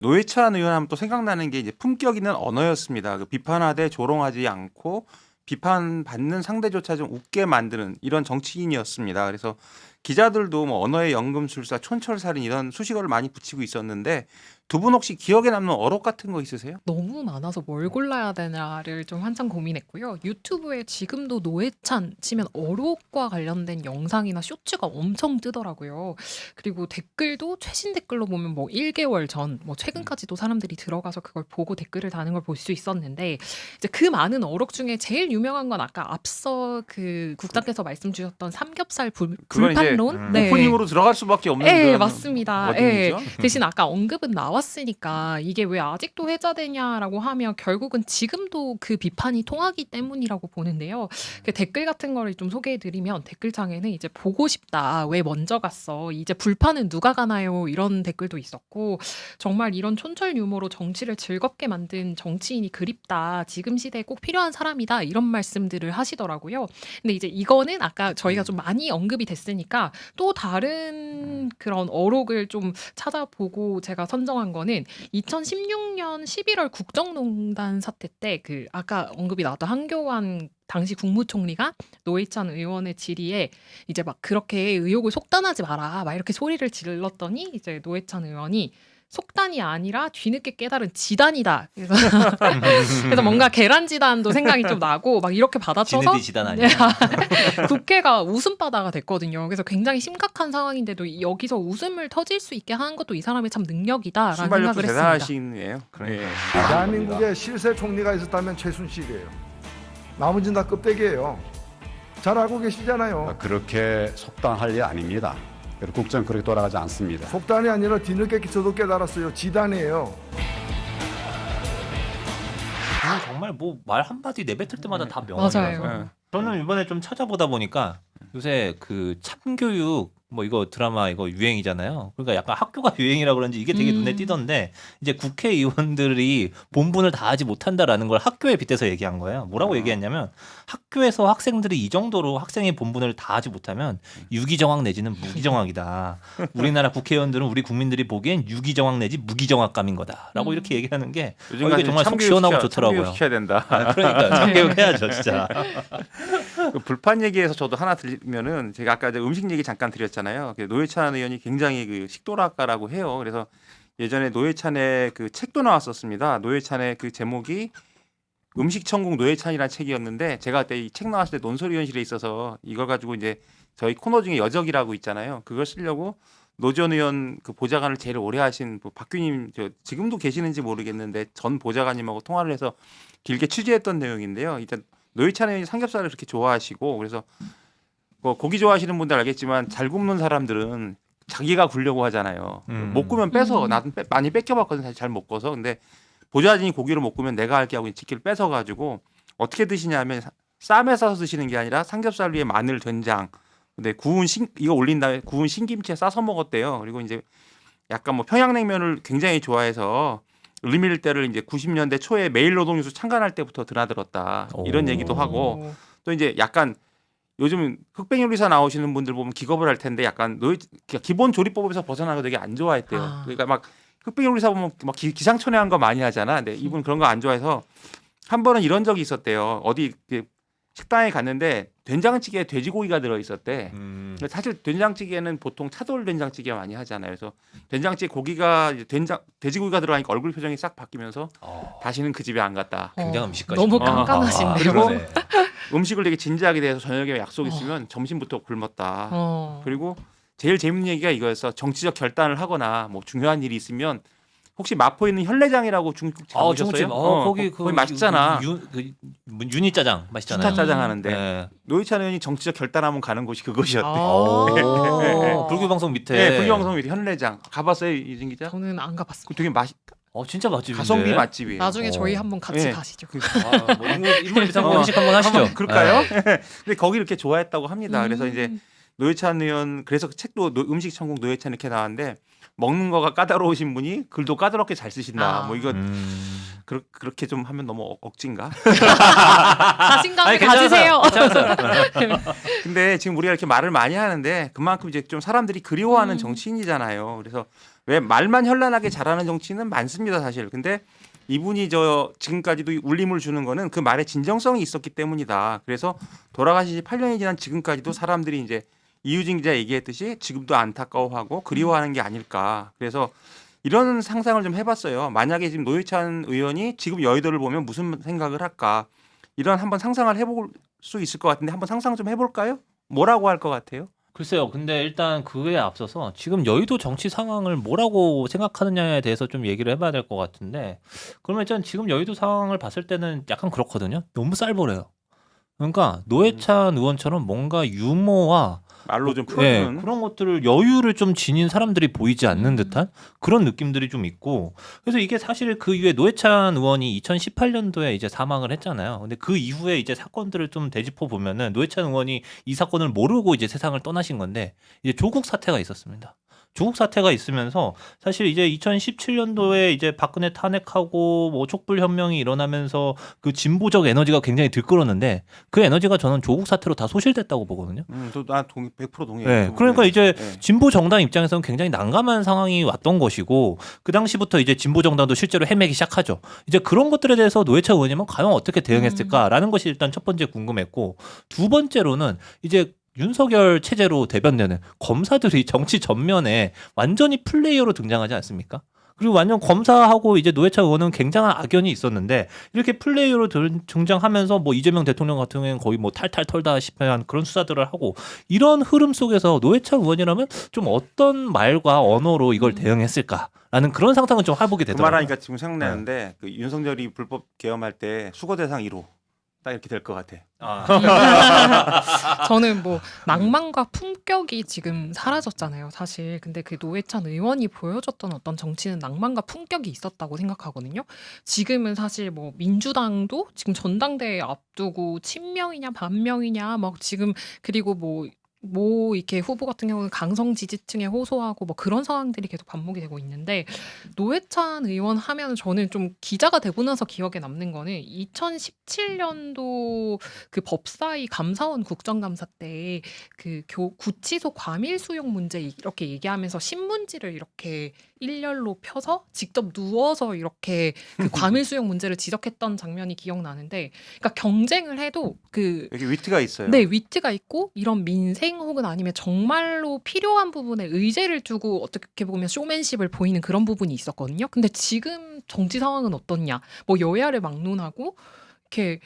노회찬 의원 하면 또 생각나는 게 이제 품격 있는 언어였습니다. 그 비판하되 조롱하지 않고 비판받는 상대조차 좀 웃게 만드는 이런 정치인이었습니다. 그래서 기자들도 뭐 언어의 연금술사, 촌철살인 이런 수식어를 많이 붙이고 있었는데 두 분 혹시 기억에 남는 어록 같은 거 있으세요? 너무 많아서 뭘 골라야 되냐를 좀 한참 고민했고요. 유튜브에 지금도 노회찬 치면 어록과 관련된 영상이나 쇼츠가 엄청 뜨더라고요. 그리고 댓글도 최신 댓글로 보면 뭐 1개월 전, 뭐 최근까지도 사람들이 들어가서 그걸 보고 댓글을 다는 걸 볼 수 있었는데 이제 그 많은 어록 중에 제일 유명한 건 아까 앞서 그 국장께서 말씀 주셨던 삼겹살 그건 이제 불판론? 오프닝으로 들어갈 수밖에 없는 네, 그런 맞습니다. 예. 워딩이죠. 대신 아까 언급은 나왔으니까 이게 왜 아직도 회자되냐라고 하면 결국은 지금도 그 비판이 통하기 때문이라고 보는데요. 그 댓글 같은 거를 좀 소개해드리면 댓글창에는 이제 보고 싶다. 왜 먼저 갔어? 이제 불판은 누가 가나요? 이런 댓글도 있었고 정말 이런 촌철 유머로 정치를 즐겁게 만든 정치인이 그립다. 지금 시대에 꼭 필요한 사람이다. 이런 말씀들을 하시더라고요. 근데 이제 이거는 아까 저희가 좀 많이 언급이 됐으니까 또 다른 그런 어록을 좀 찾아보고 제가 선정한 거는 2016년 11월 국정농단 사태 때 그 아까 언급이 나왔던 한교안 당시 국무총리가 노회찬 의원의 질의에 이제 막 그렇게 의혹을 속단하지 마라 막 이렇게 소리를 질렀더니 이제 노회찬 의원이 속단이 아니라 뒤늦게 깨달은 지단이다. 그래서, 그래서 뭔가 계란지단도 생각이 좀 나고 막 이렇게 받아쳐서 지네디 지단 아니야? 국회가 웃음바다가 됐거든요. 그래서 굉장히 심각한 상황인데도 여기서 웃음을 터질 수 있게 하는 것도 이 사람의 참 능력이다라는 순발력도 생각을 했습니다. 대단하시네요. 그러니까. 대한민국에 실세 총리가 있었다면 최순실이에요. 나머지는 다 껍데기예요. 잘 알고 계시잖아요. 그렇게 속단할 일 아닙니다. 그리고 국정 그렇게 돌아가지 않습니다. 속단이 아니라 뒤늦게 저도 깨달았어요. 지단이에요. 저는 정말 뭐 말 한마디 내뱉을 때마다 다 명언이라서. 맞아요. 네. 저는 이번에 좀 찾아보다 보니까 요새 그 참교육 뭐 이거 드라마 이거 유행이잖아요. 그러니까 약간 학교가 유행이라 그런지 이게 되게 눈에 띄던데 이제 국회의원들이 본분을 다하지 못한다라는 걸 학교에 빗대서 얘기한 거예요. 뭐라고 얘기했냐면 학교에서 학생들이 이 정도로 학생의 본분을 다하지 못하면 유기정학 내지는 무기정학이다. 우리나라 국회의원들은 우리 국민들이 보기엔 유기정학 내지 무기정학감인 거다라고 이렇게 얘기하는 게 이게 정말 속 시원하고 좋더라고요. 시켜야 된다. 그러니까 참교육 해야죠, 진짜. 그 불판 얘기에서 저도 하나 들으면은 제가 아까 이제 음식 얘기 잠깐 드렸잖아요. 그 노회찬 의원이 굉장히 그 식도락가라고 해요. 그래서 예전에 노회찬의 그 책도 나왔었습니다. 노회찬의 그 제목이 음식 천국 노회찬이라는 책이었는데 제가 그때 이 책 나왔을 때 논설위원실에 있어서 이걸 가지고 이제 저희 코너 중에 여적이라고 있잖아요. 그걸 쓰려고 노전 의원 그 보좌관을 제일 오래 하신 뭐 박규님 저 지금도 계시는지 모르겠는데 전 보좌관님하고 통화를 해서 길게 취재했던 내용인데요. 일단 노회찬 의원이 삼겹살을 그렇게 좋아하시고 그래서 뭐 고기 좋아하시는 분들 알겠지만 잘 굽는 사람들은 자기가 굽려고 하잖아요. 못 구면 빼서 나도 많이 뺏겨봤거든 사실 잘 못 구워서 근데 보좌진이 고기를 못 구면 내가 할게 하고 직기를 뺏어가지고 어떻게 드시냐면 쌈에 싸서 드시는 게 아니라 삼겹살 위에 마늘 된장 근데 이거 올린 다음에 구운 신김치에 싸서 먹었대요. 그리고 이제 약간 뭐 평양냉면을 굉장히 좋아해서 을밀대를 이제 90년대 초에 매일노동뉴스 창간할 때부터 드나들었다 이런 얘기도 하고 또 이제 약간 요즘 흑백 요리사 나오시는 분들 보면 기겁을 할 텐데 약간 기본 조리법에서 벗어나는 거 되게 안 좋아했대요. 그러니까 막 흑백 요리사 보면 막 기상천외한 거 많이 하잖아. 근데 이분 그런 거 안 좋아해서 한 번은 이런 적이 있었대요. 어디 식당에 갔는데 된장찌개에 돼지고기가 들어 있었대. 사실 된장찌개는 보통 차돌 된장찌개 많이 하잖아요. 그래서 된장찌개 고기가 돼지고기가 들어가니까 얼굴 표정이 싹 바뀌면서 다시는 그 집에 안 갔다. 굉장한 음식까지. 너무 깐깐하신데요. 그리고 음식을 되게 진지하게 대해서 저녁에 약속 있으면 점심부터 굶었다. 그리고 제일 재밌는 얘기가 이거였어. 정치적 결단을 하거나 뭐 중요한 일이 있으면 혹시 마포에 있는 현례장이라고 중국집 가보셨어요? 중국집. 거기 거기 맛있잖아. 윤희 짜장 맛있잖아요. 스타 짜장 하는데 네. 노회찬 의원이 정치적 결단하면 가는 곳이 그곳이었대. 불교 방송 밑에. 네, 불경성 밑에 현례장 가봤어요 이진 기자? 저는 안 가봤습니다. 되게 진짜 맛집인데. 가성비 맛집이에요. 나중에 저희 한번 같이 네. 가시죠. 뭐 인물 비상 회식 한번 하시죠. 그럴까요? 근데 거기 이렇게 좋아했다고 합니다. 그래서 이제 노회찬 의원 그래서 책도 음식 천국 노회찬 이렇게 나왔는데 먹는 거가 까다로우신 분이 글도 까다롭게 잘 쓰신다. 뭐 이거 그렇게 좀 하면 너무 억진가? 자신감을 가지세요. 근데 지금 우리가 이렇게 말을 많이 하는데 그만큼 이제 좀 사람들이 그리워하는 정치인이잖아요. 그래서 왜 말만 현란하게 잘하는 정치는 많습니다, 사실. 근데 이분이 지금까지도 울림을 주는 거는 그 말에 진정성이 있었기 때문이다. 그래서 돌아가신 지 8년이 지난 지금까지도 사람들이 이제 이유진 기자 얘기했듯이 지금도 안타까워하고 그리워하는 게 아닐까. 그래서 이런 상상을 좀 해봤어요. 만약에 지금 노회찬 의원이 지금 여의도를 보면 무슨 생각을 할까. 이런 한번 상상을 해볼 수 있을 것 같은데 한번 상상 좀 해볼까요? 뭐라고 할 것 같아요? 글쎄요. 근데 일단 그에 앞서서 지금 여의도 정치 상황을 뭐라고 생각하느냐에 대해서 좀 얘기를 해봐야 될 것 같은데 그러면 일단 지금 여의도 상황을 봤을 때는 약간 그렇거든요. 너무 쌀벌해요. 그러니까 노회찬 의원처럼 뭔가 유머와 말로 좀 네, 풀어주는. 그런 것들을 여유를 좀 지닌 사람들이 보이지 않는 듯한 그런 느낌들이 좀 있고 그래서 이게 사실 그 이후에 노회찬 의원이 2018년도에 이제 사망을 했잖아요. 근데 그 이후에 이제 사건들을 좀 되짚어 보면은 노회찬 의원이 이 사건을 모르고 이제 세상을 떠나신 건데 이제 조국 사태가 있었습니다. 조국 사태가 있으면서 사실 이제 2017년도에 이제 박근혜 탄핵하고 뭐 촛불 혁명이 일어나면서 그 진보적 에너지가 굉장히 들끓었는데 그 에너지가 저는 조국 사태로 다 소실됐다고 보거든요. 나 100% 동의해요. 네, 그러니까 이제 네. 진보 정당 입장에서는 굉장히 난감한 상황이 왔던 것이고 그 당시부터 이제 진보 정당도 실제로 헤매기 시작하죠. 이제 그런 것들에 대해서 노회찬 의원님은 과연 어떻게 대응했을까라는 것이 일단 첫 번째 궁금했고 두 번째로는 이제 윤석열 체제로 대변되는 검사들이 정치 전면에 완전히 플레이어로 등장하지 않습니까? 그리고 완전 검사하고 이제 노회찬 의원은 굉장한 악연이 있었는데 이렇게 플레이어로 등장하면서 뭐 이재명 대통령 같은 경우에는 거의 뭐 탈탈 털다 싶은 그런 수사들을 하고 이런 흐름 속에서 노회찬 의원이라면 좀 어떤 말과 언어로 이걸 대응했을까라는 그런 상상을 좀 해보게 그 되더라고요. 말하니까 지금 생각나는데 그 윤석열이 불법 계엄할 때 수거 대상 1호 딱 이렇게 될 것 같아. 저는 뭐 낭만과 품격이 지금 사라졌잖아요, 사실. 근데 그 노회찬 의원이 보여줬던 어떤 정치는 낭만과 품격이 있었다고 생각하거든요. 지금은 사실 뭐 민주당도 지금 전당대회 앞두고 친명이냐 반명이냐 막 지금 그리고 뭐 이렇게 후보 같은 경우는 강성 지지층에 호소하고 뭐 그런 상황들이 계속 반복이 되고 있는데 노회찬 의원 하면 저는 좀 기자가 되고 나서 기억에 남는 거는 2017년도 그 법사위 감사원 국정감사 때 그 구치소 과밀 수용 문제 이렇게 얘기하면서 신문지를 이렇게 일렬로 펴서 직접 누워서 이렇게 그 과밀 수용 문제를 지적했던 장면이 기억나는데 그러니까 경쟁을 해도 그 여기 위트가 있어요. 네, 위트가 있고 이런 민생 혹은 아니면 정말로 필요한 부분에 의제를 두고 어떻게 보면 쇼맨십을 보이는 그런 부분이 있었거든요. 근데 지금 정치 상황은 어떻냐? 뭐 여야를 막론하고 이렇게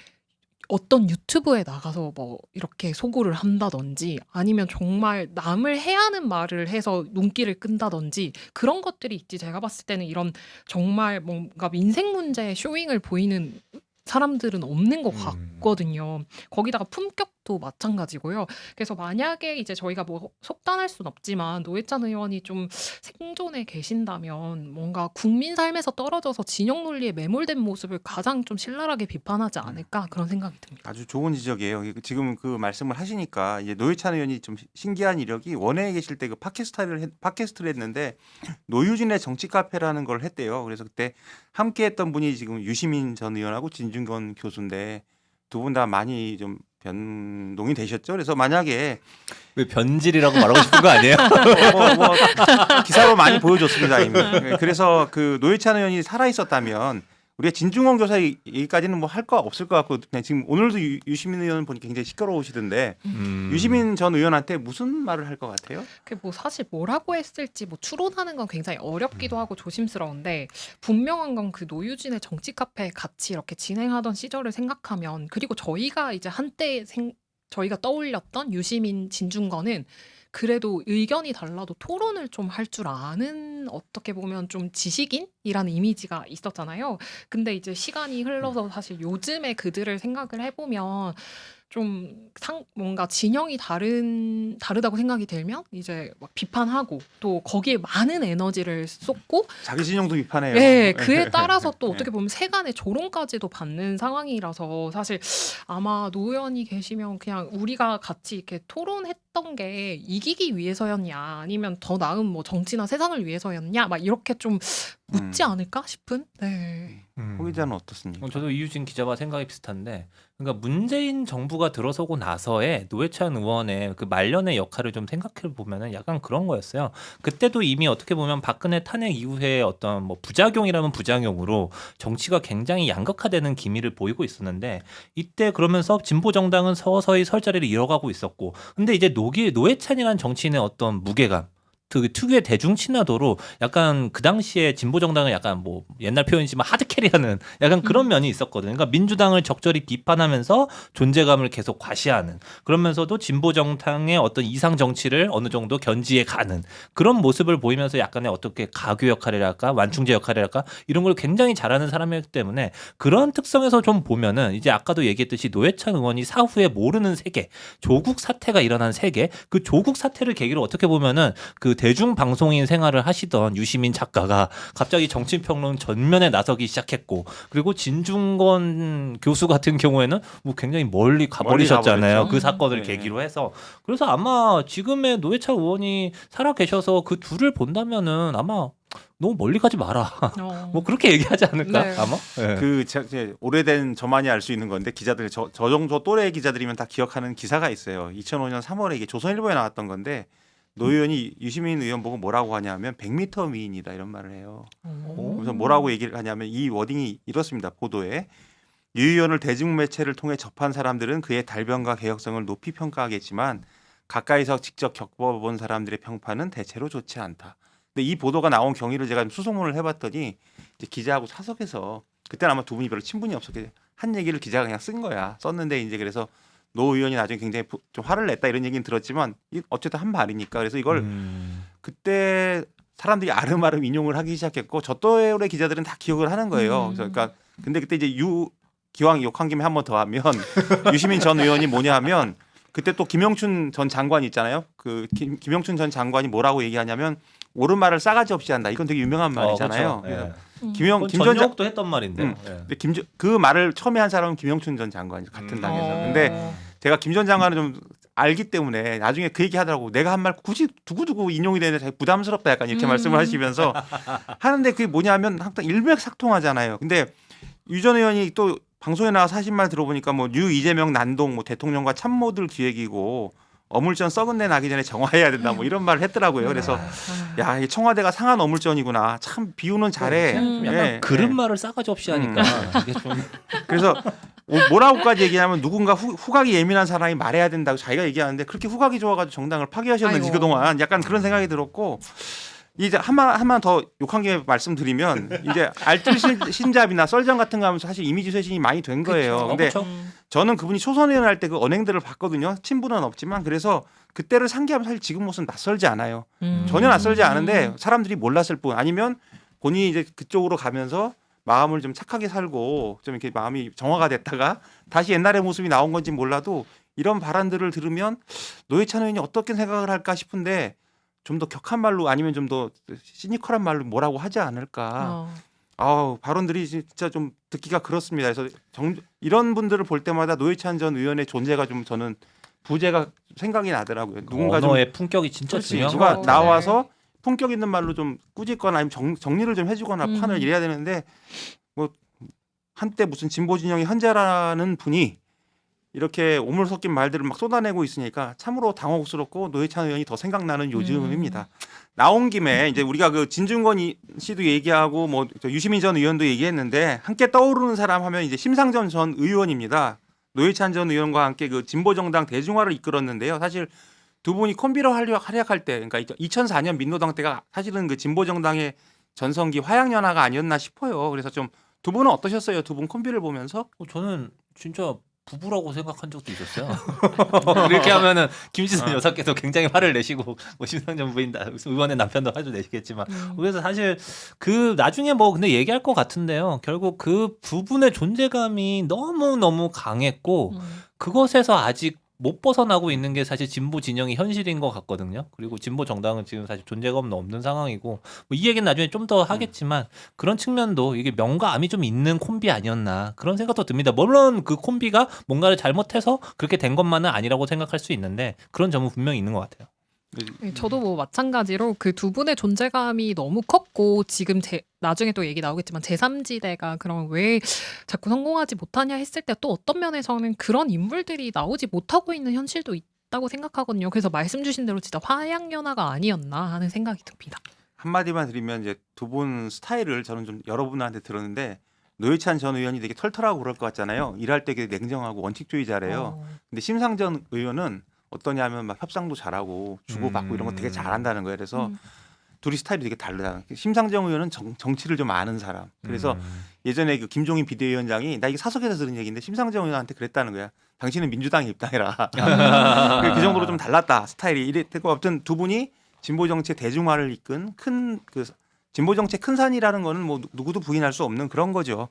어떤 유튜브에 나가서 뭐 이렇게 소구를 한다든지 아니면 정말 남을 해하는 말을 해서 눈길을 끈다든지 그런 것들이 있지 제가 봤을 때는 이런 정말 뭔가 민생 문제에 쇼잉을 보이는 사람들은 없는 것 같거든요. 거기다가 품격도 마찬가지고요. 그래서 만약에 이제 저희가 뭐 속단할 순 없지만 노회찬 의원이 좀 생존에 계신다면 뭔가 국민 삶에서 떨어져서 진영 논리에 매몰된 모습을 가장 좀 신랄하게 비판하지 않을까 그런 생각이 듭니다. 아주 좋은 지적이에요. 지금 그 말씀을 하시니까 이제 노회찬 의원이 좀 신기한 이력이 원회에 계실 때 그 팟캐스트를 했는데 노유진의 정치 카페라는 걸 했대요. 그래서 그때 함께했던 분이 지금 유시민 전 의원하고 진중권 교수인데 두 분 다 많이 좀 변동이 되셨죠. 그래서 만약에 왜 변질이라고 말하고 싶은 거 아니에요? 뭐 기사로 많이 보여줬습니다 이미. 그래서 그 노회찬 의원이 살아 있었다면 우리가 진중권 교사 얘기까지는 뭐 할 거 없을 것 같고 그냥 지금 오늘도 유시민 의원 보니까 굉장히 시끄러우시던데 유시민 전 의원한테 무슨 말을 할 것 같아요? 그 뭐 사실 뭐라고 했을지 뭐 추론하는 건 굉장히 어렵기도 하고 조심스러운데 분명한 건 그 노유진의 정치 카페 같이 이렇게 진행하던 시절을 생각하면 그리고 저희가 이제 한때 저희가 떠올렸던 유시민 진중권은 그래도 의견이 달라도 토론을 좀 할 줄 아는 어떻게 보면 좀 지식인이라는 이미지가 있었잖아요. 근데 이제 시간이 흘러서 사실 요즘에 그들을 생각을 해보면 좀 뭔가 진영이 다르다고 생각이 들면 이제 막 비판하고 또 거기에 많은 에너지를 쏟고 자기 진영도 비판해요. 네, 그에 따라서 또 어떻게 보면 세간의 조롱까지도 받는 상황이라서 사실 아마 노 의원이 계시면 그냥 우리가 같이 이렇게 토론했던 게 이기기 위해서였냐 아니면 더 나은 뭐 정치나 세상을 위해서였냐 막 이렇게 좀 묻지 않을까 싶은. 네. 호 기자는 어떻습니까? 저도 이유진 기자와 생각이 비슷한데, 그러니까 문재인 정부가 들어서고 나서의 노회찬 의원의 그 말년의 역할을 좀 생각해 보면은 약간 그런 거였어요. 그때도 이미 어떻게 보면 박근혜 탄핵 이후에 어떤 뭐 부작용이라면 부작용으로 정치가 굉장히 양극화되는 기미를 보이고 있었는데, 이때 그러면서 진보 정당은 서서히 설 자리를 잃어가고 있었고, 근데 이제 노회찬이라는 정치인의 어떤 무게감, 그 특유의 대중 친화도로 약간 그 당시에 진보 정당은 약간 뭐 옛날 표현이지만 하드캐리하는 약간 그런 면이 있었거든요. 그러니까 민주당을 적절히 비판하면서 존재감을 계속 과시하는, 그러면서도 진보 정당의 어떤 이상 정치를 어느 정도 견지해 가는 그런 모습을 보이면서 약간의 어떻게 가교 역할이랄까 완충제 역할이랄까 이런 걸 굉장히 잘하는 사람이기 때문에, 그런 특성에서 좀 보면은 이제 아까도 얘기했듯이 노회찬 의원이 사후에 모르는 세계, 조국 사태가 일어난 세계, 그 조국 사태를 계기로 어떻게 보면은 그 대중 방송인 생활을 하시던 유시민 작가가 갑자기 정치평론 전면에 나서기 시작했고, 그리고 진중권 교수 같은 경우에는 뭐 굉장히 멀리 가버리셨잖아요. 가버렸죠. 그 사건을 네. 계기로 해서. 그래서 아마 지금의 노회찬 의원이 살아 계셔서 그 둘을 본다면은 아마 너무 멀리 가지 마라. 뭐 그렇게 얘기하지 않을까? 네. 아마. 네. 그 이제 오래된 저만이 알 수 있는 건데, 기자들 저 정도 또래 기자들이면 다 기억하는 기사가 있어요. 2005년 3월에 이게 조선일보에 나왔던 건데, 노 의원이 유시민 의원 보고 뭐라고 하냐면 100m 미인이다 이런 말을 해요. 그래서 뭐라고 얘기를 하냐면 이 워딩이 이렇습니다. 보도에 유 의원을 대중매체를 통해 접한 사람들은 그의 달변과 개혁성을 높이 평가하겠지만 가까이서 직접 겪어본 사람들의 평판은 대체로 좋지 않다. 근데 이 보도가 나온 경위를 제가 좀 수소문을 해봤더니 이제 기자하고 사석에서, 그때는 아마 두 분이 별로 친분이 없었게 한 얘기를 기자가 그냥 쓴 거야. 썼는데 이제 그래서 노 의원이 나중에 굉장히 좀 화를 냈다 이런 얘기는 들었지만 어쨌든 한 말이니까, 그래서 이걸 그때 사람들이 아름아름 인용을 하기 시작했고, 저 또래 기자들은 다 기억을 하는 거예요. 그래서 그러니까 근데 그때 이제 기왕 욕한 김에 한 번 더 하면 유시민 전 의원이 뭐냐 하면, 그때 또 김영춘 전 장관이 있잖아요. 그 김영춘 전 장관이 뭐라고 얘기하냐면 옳은 말을 싸가지 없이 한다. 이건 되게 유명한 말이잖아요. 그렇죠. 그래서 김 전 장도 했던 말인데. 근데 그 말을 처음에 한 사람은 김영춘 전 장관이 같은 당에서. 근데 제가 김 전 장관을 좀 알기 때문에 나중에 그 얘기 하더라고. 내가 한 말 굳이 두고두고 인용이 되는데 되게 부담스럽다 약간 이렇게 말씀을 하시면서 하는데, 그게 뭐냐면 항상 일맥상통하잖아요. 근데 유 전 의원이 또 방송에 나와서 하신 말 들어보니까 뭐 유 이재명 난동 뭐 대통령과 참모들 기획이고 어물전 썩은 내 나기 전에 정화해야 된다 뭐 이런 말을 했더라고요. 그래서 야, 이 청와대가 상한 어물전이구나. 참 비유는 잘해. 약간 그런 말을 싸가지 없이 하니까 이게 좀. 그래서 뭐라고까지 얘기하면 누군가 후각이 예민한 사람이 말해야 된다고 자기가 얘기하는데, 그렇게 후각이 좋아가지고 정당을 파괴하셨는지 아이고. 그동안 약간 그런 생각이 들었고, 이제 한만 더 욕한 김에 말씀드리면 이제 알뜰 신잡이나 썰전 같은 거 하면서 사실 이미지 쇄신이 많이 된 거예요. 근데 그쵸. 저는 그분이 초선 의원 할 때 그 언행들을 봤거든요. 친분은 없지만. 그래서 그때를 상기하면 사실 지금 모습은 낯설지 않아요. 전혀 낯설지 않은데 사람들이 몰랐을 뿐, 아니면 본인이 이제 그쪽으로 가면서 마음을 좀 착하게 살고 좀 이렇게 마음이 정화가 됐다가 다시 옛날의 모습이 나온 건지 몰라도, 이런 발언들을 들으면 노회찬 의원이 어떻게 생각을 할까 싶은데, 좀 더 격한 말로 아니면 좀 더 시니컬한 말로 뭐라고 하지 않을까. 발언들이 진짜 좀 듣기가 그렇습니다. 그래서 이런 분들을 볼 때마다 노회찬 전 의원의 존재가 좀 저는 부재가 생각이 나더라고요. 누군가 좀 언어의 품격이 진짜 중요한 것 누가 같아요. 나와서 품격 있는 말로 좀 꾸짖거나 아니면 정리를 좀 해주거나 판을 이래야 되는데, 뭐 한때 무슨 진보 진영의 현재라는 분이 이렇게 오물 섞인 말들을 막 쏟아내고 있으니까 참으로 당혹스럽고 노회찬 의원이 더 생각나는 요즘입니다. 나온 김에 이제 우리가 그 진중권 씨도 얘기하고 뭐 유시민 전 의원도 얘기했는데, 함께 떠오르는 사람 하면 이제 심상정 전 의원입니다. 노회찬 전 의원과 함께 그 진보 정당 대중화를 이끌었는데요. 사실 두 분이 콤비로 활약할 때, 그러니까 2004년 민노당 때가 사실은 그 진보 정당의 전성기 화양연화가 아니었나 싶어요. 그래서 좀 두 분은 어떠셨어요? 두 분 콤비를 보면서? 저는 진짜 부부라고 생각한 적도 있었어요. 그렇게 하면은 김지선 여사께서 굉장히 화를 내시고 뭐 심상정 부인 의원의 남편도 화를 내시겠지만, 그래서 사실 그 나중에 뭐 근데 얘기할 것 같은데요. 결국 그 두 분의 존재감이 너무 강했고 그것에서 아직 못 벗어나고 있는 게 사실 진보 진영이 현실인 것 같거든요. 그리고 진보 정당은 지금 사실 존재감 없는 상황이고, 뭐 이 얘기는 나중에 좀 더 하겠지만 그런 측면도 이게 명과 암이 좀 있는 콤비 아니었나 그런 생각도 듭니다. 물론 그 콤비가 뭔가를 잘못해서 그렇게 된 것만은 아니라고 생각할 수 있는데 그런 점은 분명히 있는 것 같아요. 네, 저도 뭐 마찬가지로 그 두 분의 존재감이 너무 컸고 지금 나중에 또 얘기 나오겠지만 제3지대가 그러면 왜 자꾸 성공하지 못하냐 했을 때 또 어떤 면에서는 그런 인물들이 나오지 못하고 있는 현실도 있다고 생각하거든요. 그래서 말씀 주신 대로 진짜 화양연화가 아니었나 하는 생각이 듭니다. 한마디만 드리면 이제 두 분 스타일을 저는 좀 여러분한테 들었는데 노회찬 전 의원이 되게 털털하고 그럴 것 같잖아요. 일할 때 되게 냉정하고 원칙주의자래요. 근데 심상정 의원은 어떠냐면 막 협상도 잘하고 주고받고 이런 거 되게 잘한다는 거예요. 그래서 둘이 스타일이 되게 다르다. 심상정 의원은 정치를 좀 아는 사람. 그래서 예전에 그 김종인 비대위원장이 나 이게 사석에서 들은 얘기인데 심상정 의원한테 그랬다는 거야. 당신은 민주당에 입당해라. 그 정도로 좀 달랐다 스타일이. 이랬고 아무튼 두 분이 진보 정책 대중화를 이끈 큰 그 진보 정책 큰 산이라는 거는 뭐 누구도 부인할 수 없는 그런 거죠.